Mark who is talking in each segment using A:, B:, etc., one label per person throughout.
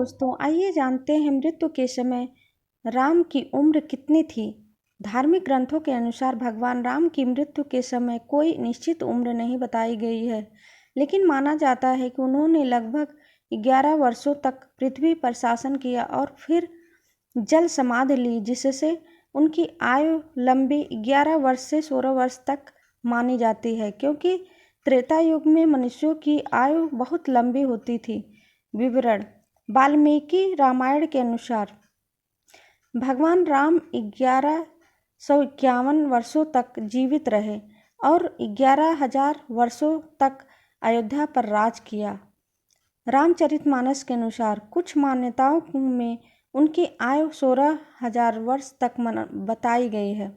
A: दोस्तों, आइए जानते हैं मृत्यु के समय राम की उम्र कितनी थी। धार्मिक ग्रंथों के अनुसार भगवान राम की मृत्यु के समय कोई निश्चित उम्र नहीं बताई गई है, लेकिन माना जाता है कि उन्होंने लगभग 11 वर्षों तक पृथ्वी पर शासन किया और फिर जल समाधि ली, जिससे उनकी आयु लंबी 11 वर्ष से 16 वर्ष तक मानी जाती है, क्योंकि त्रेता युग में मनुष्यों की आयु बहुत लंबी होती थी। विवरण: वाल्मीकि रामायण के अनुसार भगवान राम 1151 वर्षों तक जीवित रहे और 11,000 वर्षों तक अयोध्या पर राज किया। रामचरितमानस के अनुसार कुछ मान्यताओं में उनकी आयु 16,000 वर्ष तक बताई गई है।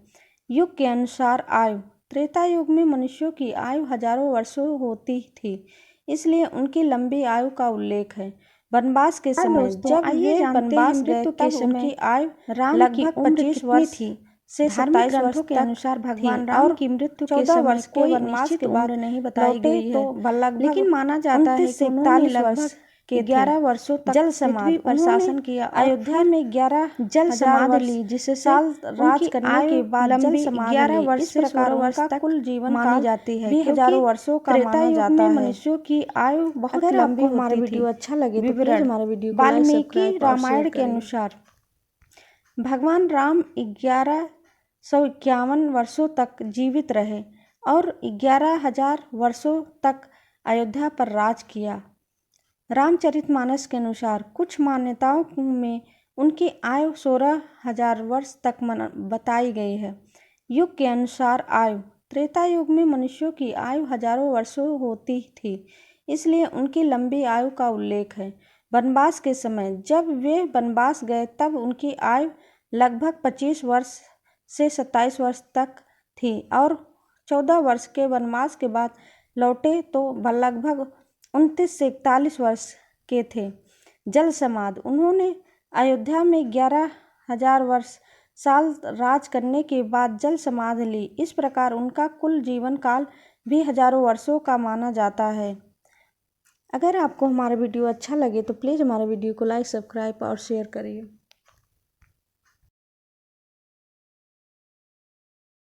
A: युग के अनुसार आयु: त्रेता युग में मनुष्यों की आयु हजारों वर्षों होती थी, इसलिए उनकी लंबी आयु का उल्लेख है। वनवास के समय जब वे वनवास गए तब उनकी आयु लगभग 25 वर्ष थी से 27 वर्ष के अनुसार भगवान राम की मृत्यु के समय कोई निश्चित उम्र नहीं बताई गई है, लेकिन माना जाता है कि उन्होंने लगभग 11 वर्षों तक जल समाधि पर शासन किया। अयोध्या में 11 जल समाधि ली, जिससे साल राज करने के बाद लंबी 11 वर्ष से 16 वर्ष तक कुल जीवन मानी जाती है, हजारों वर्षों का माना जाता है। मनुष्यों की आयु बहुत लंबी होती थी। हमारा वीडियो अच्छा लगे तो प्लीज हमारे वीडियो को वाल्मीकि रामायण के अनुसार भगवान राम 1151 वर्षों तक जीवित रहे और 11,000 वर्षों तक अयोध्या पर राज किया। रामचरितमानस के अनुसार कुछ मान्यताओं में उनकी आयु 16,000 वर्ष तक बताई गई है। युग के अनुसार आयु: त्रेता युग में मनुष्यों की आयु हजारों वर्षों होती थी, इसलिए उनकी लंबी आयु का उल्लेख है। वनवास के समय जब वे वनवास गए तब उनकी आयु लगभग 25 वर्ष से 27 वर्ष तक थी और 14 वर्ष के वनवास के बाद लौटे तो लगभग 29 से 41 वर्ष के थे। जल समाधि: उन्होंने अयोध्या में 11,000 वर्ष साल राज करने के बाद जल समाधि ली। इस प्रकार उनका कुल जीवन काल भी हजारों वर्षों का माना जाता है। अगर आपको हमारा वीडियो अच्छा लगे तो प्लीज़ हमारे वीडियो को लाइक, सब्सक्राइब और शेयर करिए।